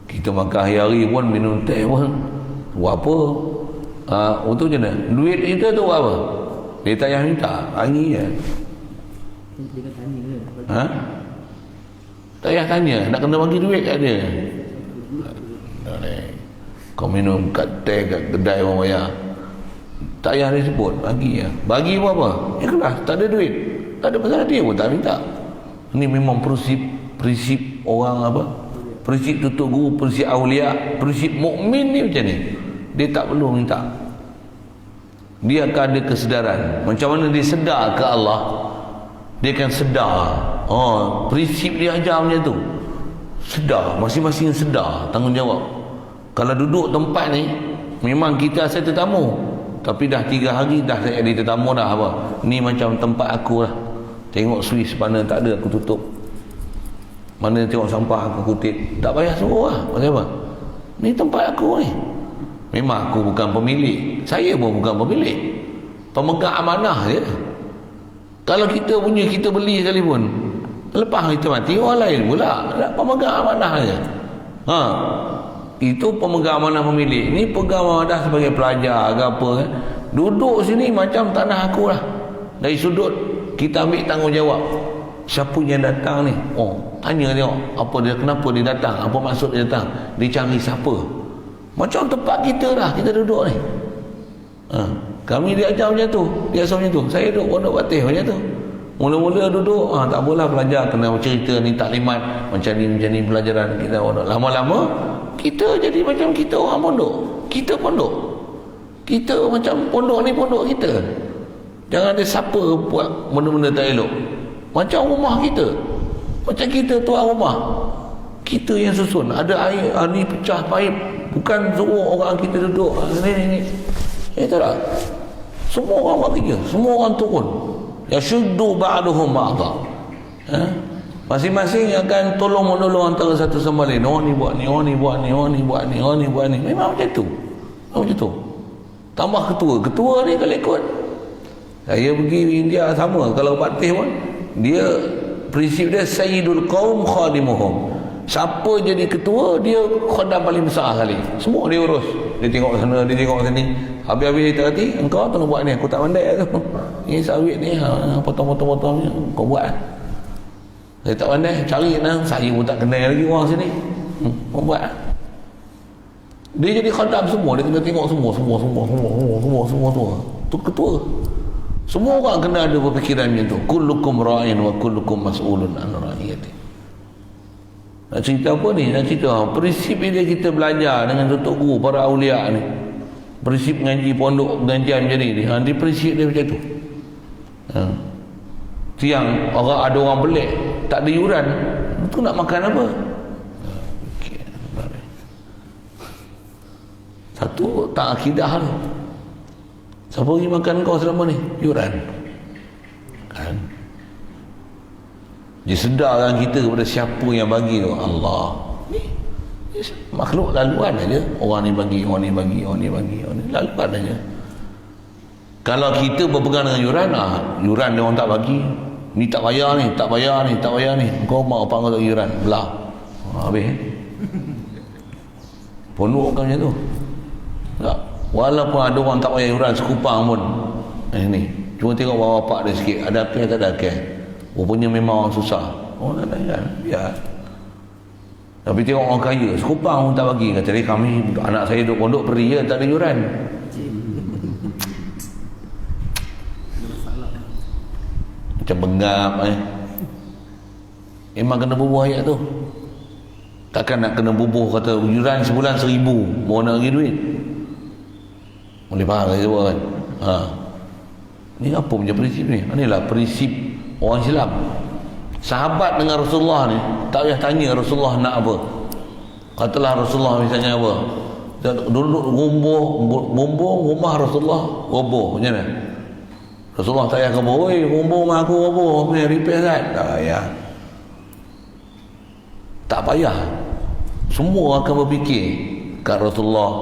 Kita makan hari-hari pun minum teh pun buat apa? Untuk je nak duit kita tu buat apa? Dia tak payah minta hari je. Dia tanya ke? Tak payah tanya, nak kena bagi duit kat dia. Kau minum kat teh kat kedai orang bayar, tak payah dia sebut, bagi je. Bagi buat apa? Ikhlas, tak ada duit, tak ada pasal dia pun tak minta. Ini memang prinsip orang apa? Prinsip tutup guru, prinsip awliya, prinsip mukmin ni macam ni. Dia tak perlu minta. Dia akan ada kesedaran. Macam mana dia sedar ke Allah, dia akan sedar. Prinsip dia ajar macam tu. Sedar, masing-masing sedar tanggungjawab. Kalau duduk tempat ni memang kita asal tetamu, tapi dah 3 hari dah jadi tetamu dah apa. Ni macam tempat aku lah. Tengok Swiss mana tak ada aku tutup. Mana tengok sampah aku kutip. Tak payah suruh lah. Macam apa? Ni tempat aku ni. Memang aku bukan pemilik. Saya pun bukan pemilik. Pemegang amanah je. Kalau kita punya kita beli sekali pun, lepas kita mati orang lain pula pemegang amanah je. Itu pemegang amanah pemilik. Ni pegang amanah sebagai pelajar ke apa kan. Duduk sini macam tanah aku lah. Dari sudut kita ambil tanggungjawab. Siapa yang datang ni? Tanya tengok apa dia, kenapa dia datang, apa maksud dia datang, dia cari siapa. Macam tempat kita lah, kita duduk ni. Kami diajar macam tu, biasa macam tu. Saya duduk pondok Fatih macam tu. Mula-mula duduk, tak apalah belajar, kena cerita ni taklimat macam ni pelajaran kita pondok. Lama-lama kita jadi macam kita orang pondok. Kita pondok. Kita macam pondok ni pondok kita. Jangan ada siapa buat benda-benda tak elok. Macam rumah kita. Macam kita tuan rumah. Kita yang susun. Ada air, ni pecah paip. Bukan suruh orang kita duduk. Ni. Itu tak. Semua orang buat kerja. Semua orang turun. Yashuddu ba'duhum ba'da. Masing-masing akan tolong-menolong antara satu sama lain. Orang ni buat ni, orang ni buat ni, orang ni buat ni, orang ni buat ni. Memang macam tu. Macam tu. Tambah ketua. Ketua ni kalau ikut. Saya pergi India sama. Kalau Fatih pun, dia prinsip dia Sayyidul Qaum Khadimuhum. Siapa jadi ketua, dia khodam paling besar sekali. Semua dia urus. Dia tengok sana, dia tengok sini. Habis-habis dia terhati, engkau tolong buat ni. Aku tak pandai tu. Ni sawit ni, potong-potong ni, kau buat. Saya tak pandai, cari lah. Saya pun tak kenal lagi orang sini. Kau buat. Dia jadi khodam semua. Dia kena tengok semua. Tu ketua. Semua orang kena ada berfikiran macam tu. Kullukum ra'in wa kullukum mas'ulun an ra'iyati. Nak cerita apa ni? Nak cerita prinsip dia kita belajar dengan tutup guru para awliya ni. Prinsip ngaji pondok pengajian macam ni. Dia prinsip dia macam tu. Tiang orang ada orang belik tak ada yuran, tu nak makan apa? Satu tak akidah tu. Siapa pergi makan kau selama ni? Yuran. Kan? Dia sedarkan kita kepada siapa yang bagi tu. Allah ni makhluk laluan aja. Orang ni bagi, orang ni bagi, orang ni bagi, orang ni laluan aja. Kalau kita berpegang dengan yuran, yuran dia orang tak bagi, ni tak bayar ni, tak bayar ni, tak bayar ni, kau mau apa kau tak yuran, belah. Habis pondok kan macam tu tak? Walaupun ada orang tak bayar yuran sekupang pun ni, cuma tengok bapak dia sikit, ada care tak ada care, rupanya memang orang susah, orang tak bayar, biar. Tapi tengok orang kaya sekupang pun tak bagi, kata dia, kami anak saya duduk pondok peri je, tak ada yuran. Macam benggap memang kena bubuh ayat tu. Takkan nak kena bubuh kata yuran sebulan 1,000 mau nak bagi duit, boleh faham tak sebab kan? Ni apa punya prinsip ni? Inilah prinsip orang Islam. Sahabat dengan Rasulullah ni tak payah tanya Rasulullah nak apa. Katalah Rasulullah misalnya apa, duduk bumbung rumah Rasulullah roboh, macam mana? Rasulullah tak payah kata, oi bumbung aku roboh, punya repair kan? Tak payah, tak payah. Semua akan berfikir kat Rasulullah.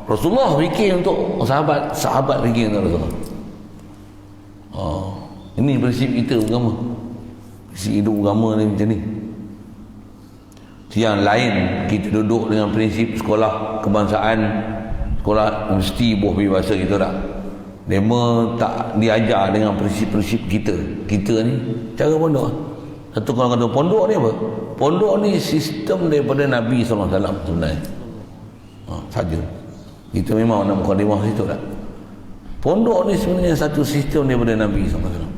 Rasulullah fikir untuk sahabat, sahabat fikir untuk Rasulullah. Ini prinsip kita agama. Prinsip hidup agama ni macam ni. Yang lain kita duduk dengan prinsip sekolah kebangsaan, sekolah mesti buah bahasa kita tak. Mereka tak diajar dengan prinsip-prinsip kita. Kita ni cara pondok. Satu kalau kata pondok ni apa? Pondok ni sistem daripada Nabi SAW sebenarnya. Saja. Itu memang nak mukadimah situ tak. Pondok ni sebenarnya satu sistem daripada Nabi SAW.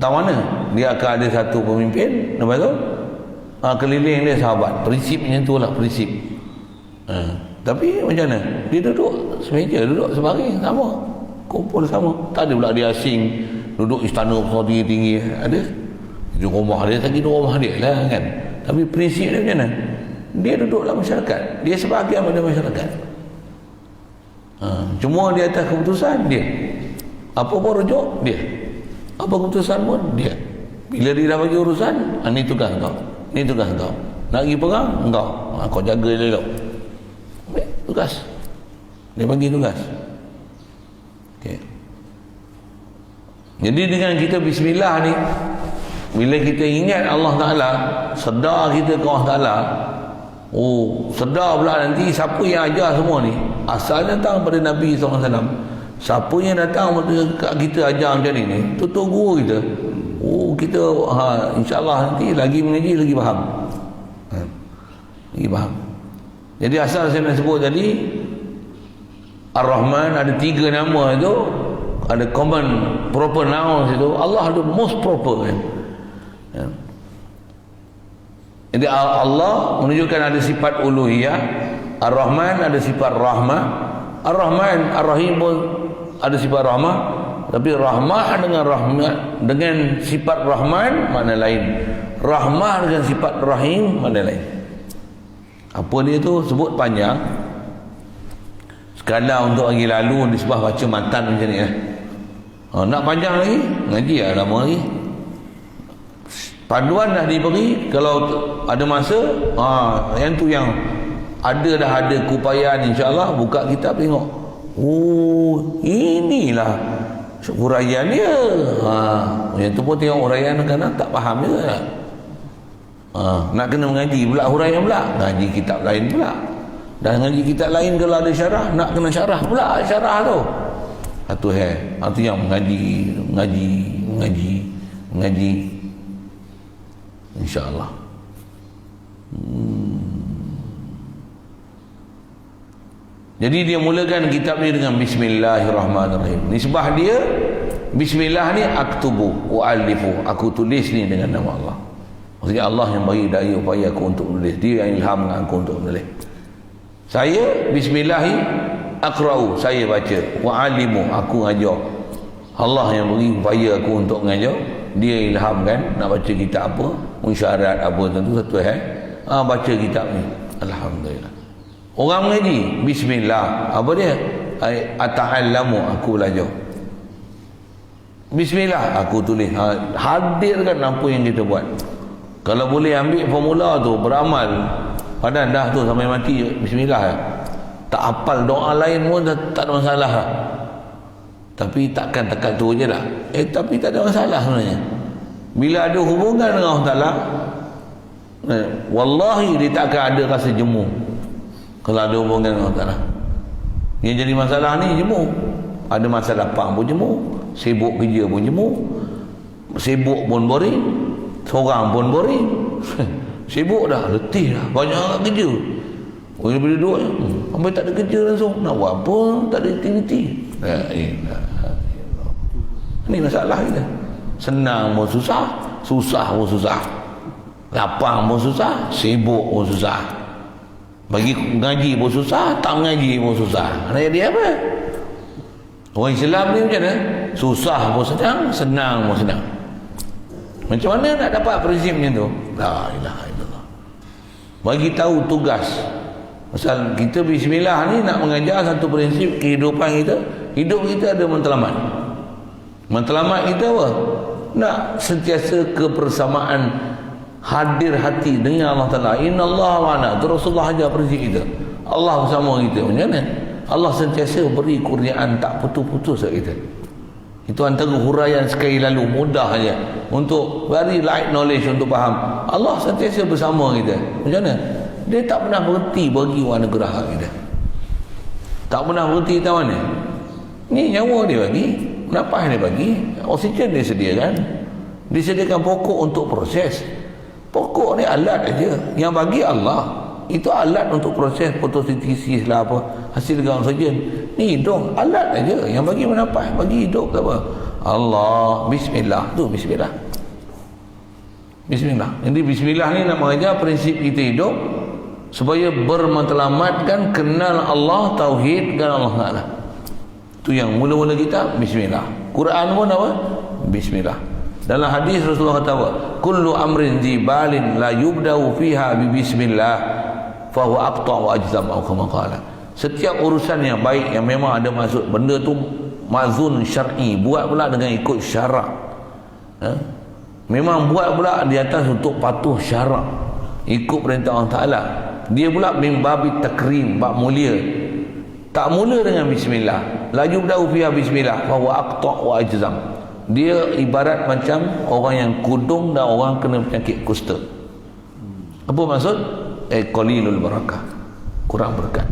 Tak mana dia akan ada satu pemimpin, lepas tu keliling dia sahabat. Prinsipnya tu lah prinsip. Tapi macam mana? Dia duduk semeja, duduk sebaring sama, kumpul sama. Tak ada pula dia asing duduk istana besar tinggi-tinggi. Ada di rumah dia, lagi di rumah dia lah kan. Tapi prinsip dia macam mana? Dia duduk dalam masyarakat, dia sebahagian pada masyarakat. Cuma di atas keputusan dia, apa pun rujuk dia, apa keputusan pun dia. Bila dia dah bagi urusan, ni tugas kau, ni tugas kau, nak pergi perang engkau, kau jaga dia dulu. Tugas dia bagi tugas. Okay. Jadi dengan kita bismillah ni, bila kita ingat Allah Ta'ala, sedar kita ke Allah Ta'ala, sedar pula nanti siapa yang ajar semua ni asal datang pada Nabi SAW. Siapa yang datang kat kita ajar macam ni, tutup guru kita. Kita insyaAllah nanti lagi mengaji lagi faham, lagi faham. Jadi asal saya nak sebut tadi, Ar-Rahman ada 3 nama itu, ada common proper nouns itu. Allah ada most proper kan. Ya. Jadi Allah menunjukkan ada sifat uluhiyah, Ar-Rahman ada sifat rahmah, Ar-Rahman Ar-Rahim pun ada sifat rahmah. Tapi rahmah dengan rahmat dengan sifat rahman makna lain, rahmah dengan sifat rahim makna lain. Apa dia tu sebut panjang, sekadar untuk hari lalu nisbah baca matan macam ni lah. Nak panjang lagi ngaji lah lama lagi. Panduan dah diberi, kalau ada masa yang tu yang dah ada keupayaan, insyaAllah buka kitab tengok, inilah huraian dia. Yang tu pun tengok huraian, kadang tak faham juga. Nak kena mengaji pula huraian pula, ngaji kitab lain pula. Dan ngaji kitab lain kalau ada syarah, nak kena syarah pula syarah tu. Satu itu yang mengaji insya-Allah. Jadi dia mulakan kitab ni dengan Bismillahirrahmanirrahim. Nisbah dia Bismillah ni aktubu wa alifu, aku tulis ni dengan nama Allah. Maksudnya Allah yang bagi daya upaya aku untuk menulis, dia yang ilhamkan aku untuk menulis. Saya Bismillahi akra'u, saya baca, wa alimu, aku ngajar. Allah yang beri upaya aku untuk mengajar, dia ilhamkan nak baca kitab apa, munsyarat apa, tentu satu baca kitab ni. Alhamdulillah. Orang mengaji Bismillah, apa dia? Ata'allamu, aku belajar. Bismillah aku tulis. Hadirkan apa yang kita buat. Kalau boleh ambil formula tu, beramal, padahal dah tu sampai mati bismillah. Tak hafal doa lain pun tak ada masalah. Tapi takkan tekat tu je lah. Tapi tak ada masalah sebenarnya. Bila ada hubungan dengan Allah Ta'ala, wallahi dia tak akan ada rasa jemu. Kalau ada hubungan dengan Allah Ta'ala, yang jadi masalah ni jemu. Ada masalah pang pun jemu, sibuk kerja pun jemu, sibuk pun boring, seorang pun boring. Sibuk dah, letih dah, banyak kerja. Orang bila duduk sampai tak ada kerja langsung, nak buat apa, tak ada aktiviti. Ini masalah kita. Senang pun susah, susah pun susah, lapang pun susah, sibuk pun susah, bagi ngaji pun susah, tak ngaji pun susah. Nak jadi apa? Orang Islam ni macam mana? Susah pun senang, senang pun senang. Macam mana nak dapat prinsip macam tu? La ilaha illallah. Bagi tahu tugas. Pasal kita bismillah ni nak mengajar satu prinsip kehidupan kita. Hidup kita ada matlamat. Matlamat kita apa? Nak sentiasa kebersamaan, hadir hati dengan Allah Ta'ala. Inna Allah ma'ana. Itu Rasulullah ajar prinsip kita. Allah bersama kita. Macam mana? Allah sentiasa beri kurniaan tak putus-putus kat kita. Itu antara huraian sekali lalu, mudah saja untuk very light knowledge untuk faham. Allah sentiasa bersama kita. Macam mana? Dia tak pernah berhenti bagi anugerah kita. Tak pernah berhenti tahu mana? Ni nyawa dia bagi, nafas dia bagi, oksigen dia sediakan. Disediakan pokok untuk proses. Pokok ni alat aja. Yang bagi Allah. Itu alat untuk proses fotosintesis lah apa, hasilkan oksigen. Ni hidung, alat aja. Yang bagi menafas, bagi hidup tak apa. Allah, bismillah. Tu bismillah. Bismillah. Jadi bismillah ni nak mengajar prinsip kita hidup supaya bermatlamatkan kenal Allah, tauhidkan Allah Ta'ala. Tu yang mula-mula kita bismillah. Quran pun apa? Bismillah. Dalam hadis Rasulullah kata apa? Kullu amrin zibalin la yubda'u fiha bi bismillah fa huwa aqta' wa ajzam atau kama qala. Setiap urusan yang baik yang memang ada maksud, benda tu mazun syar'i, buat pula dengan ikut syarak. Memang buat pula di atas untuk patuh syarak, ikut perintah Allah Ta'ala. Dia pula min babi takrim, bab mulia. Tak mula dengan bismillah, la yubda'u fiha bismillah fa huwa aqta' wa ajzam. Dia ibarat macam orang yang kudung dan orang kena penyakit kusta. Apa maksud? Qalilul barakah, kurang berkat.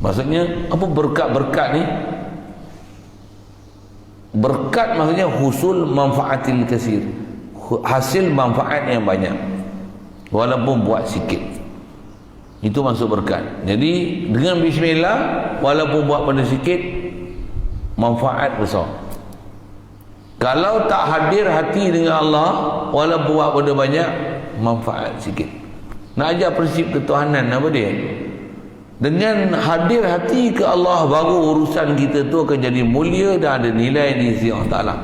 Maksudnya apa berkat-berkat ni? Berkat maksudnya husul manfaatil kasir, hasil manfaat yang banyak walaupun buat sikit. Itu maksud berkat. Jadi dengan bismillah, walaupun buat benda sikit, manfaat besar. Kalau tak hadir hati dengan Allah, walaupun buat benda banyak, manfaat sikit. Nak ajar prinsip ketuhanan apa dia? Dengan hadir hati ke Allah, baru urusan kita tu akan jadi mulia dan ada nilai di sisi Allah Ta'ala.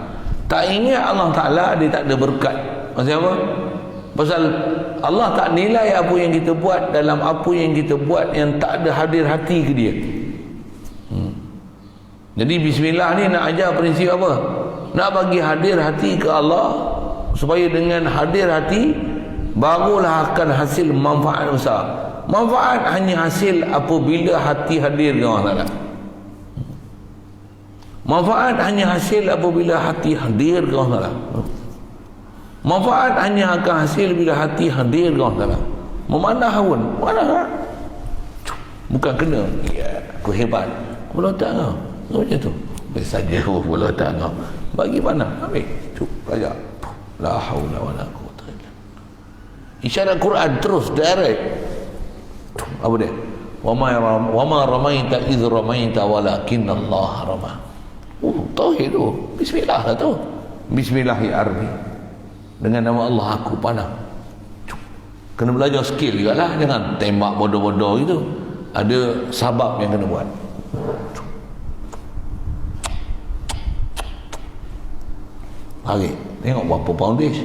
Tak ingat Allah Ta'ala, dia tak ada berkat. Maksudnya apa? Pasal Allah tak nilai apa yang kita buat dalam apa yang kita buat yang tak ada hadir hati ke dia. Jadi bismillah ni nak ajar prinsip apa? Nak bagi hadir hati ke Allah, supaya dengan hadir hati barulah akan hasil manfaat besar. Manfaat hanya hasil apabila hati hadir dengan Allah Ta'ala. Manfaat hanya hasil apabila hati hadir dengan Allah Ta'ala. Manfaat hanya akan hasil bila hati hadir dengan Allah Ta'ala. Memanah pun, mana? Bukan kena, ya, aku hebat, aku letak kau. Macam tu. Saja aku letak kau. Bagi mana? Ambil. Cuk, belajar. La haula wala quwwata illa billah. Isyarat Quran terus direct. Apa dia? Wa ma ramaita idh ramaita walakin Allah rama. Tauhid tu. Bismillah lah tu. Bismillahirrahmanirrahim. Dengan nama Allah aku panah. Kena belajar skill juga lah. Jangan tembak bodoh-bodoh gitu. Ada sabab yang kena buat. Hari tengok berapa poundage.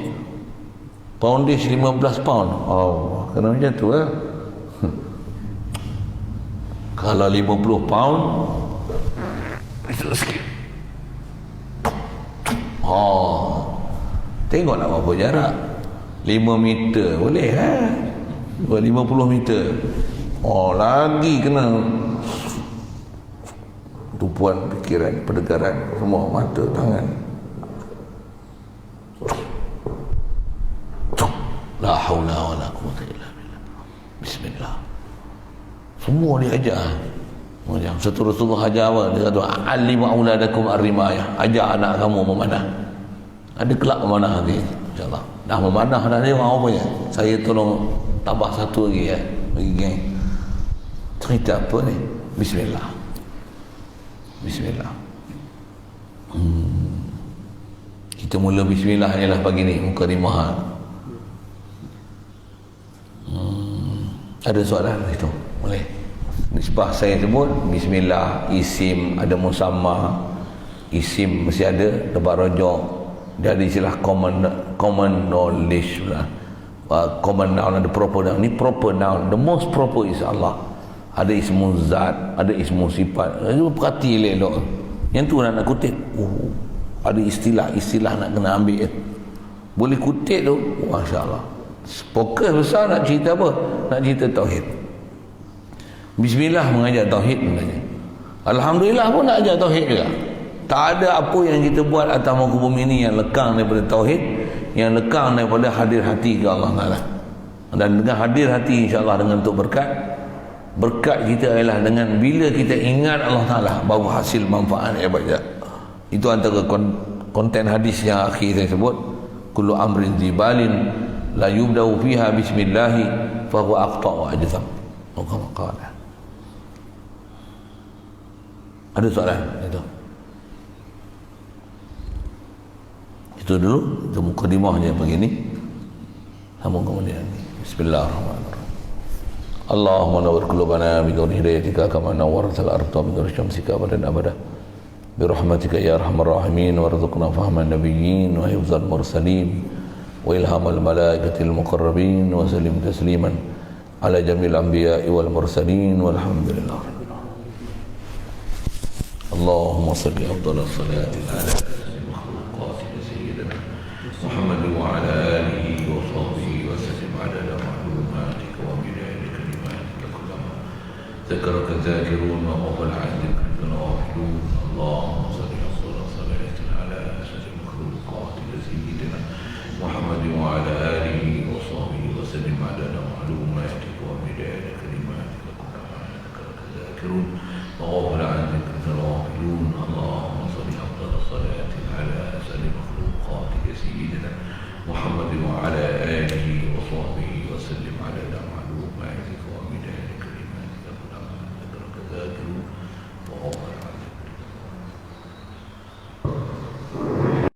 Poundage 15 pound. Oh, kena macam tu lah. Kalau 50 pound itu sikit. Tengoklah berapa jarak. 5 meter boleh ha? 50 meter. Oh, lagi kena tumpuan fikiran, perdegaran, semua mata, tangan. La haula wala quwwata illa billah. Bismillah. Semua dia ajar. Macam Rasulullah ajar apa? Dia kata alimu auladakum ar-rimayah. Ajar anak kamu memanah. Ada kelak memanah nanti insya-Allah. Dah memanah dah dia orang apa ya? Saya tolong tambah satu lagi ya. Bagi geng. Cerita apa ni? Bismillah. Bismillah. Kita mula bismillah ialah pagi ni mukadimah. Ada soalan itu? Boleh. Nisbah saya sebut bismillah, isim, ada musamma. Isim mesti ada, lepas rojok. Dia ada istilah common knowledge lah. Common noun, ada proper noun. Ni proper noun. The most proper is Allah. Ada ismu zat, ada ismu sifat. Itu perhati elok. Yang tu nak kutip. Ada istilah nak kena ambil. Boleh kutip tu, masya-Allah. Fokus besar nak cerita apa? Nak cerita tauhid. Bismillah mengajar tauhid sebenarnya. Alhamdulillah pun nak ajar tauhid juga. Tak ada apa yang kita buat atas muka bumi ini yang lekang daripada tauhid, yang lekang daripada hadir hati ke Allah Taala. Dan dengan hadir hati insya-Allah dengan untuk berkat kita adalah dengan bila kita ingat Allah Taala baru hasil manfaat ibadat. Itu antara konten hadis yang akhir saya sebut, kullu amrin zibalin la yubda'u fiha bismillah fa huwa aqta wa ajzam. Qala. Ada soalan itu? Itu dulu, itu mukadimahnya begini. Sambung kemudian. Bismillahirrahmanirrahim. Allahumma nawwir qulubana bi nuri hidayatika kama nawwartal arda bi nuri syamsika abadan abada. Bi rahmatika ya arhamar rahimin warzuqna fahman nabiyyin wa hifdzal mursalin wa ilhamal malaikatil muqarrabin wa sallim tasliman ala jamil anbiya'i wal mursalin walhamdulillah. Allahumma salli afdal as-salati ala محمد وعلى آله وصحبه وسلم عدد معلوماتك ومداد كلماتك كلما ذكرك الذاكرون وغفل عنك الغافلون. الله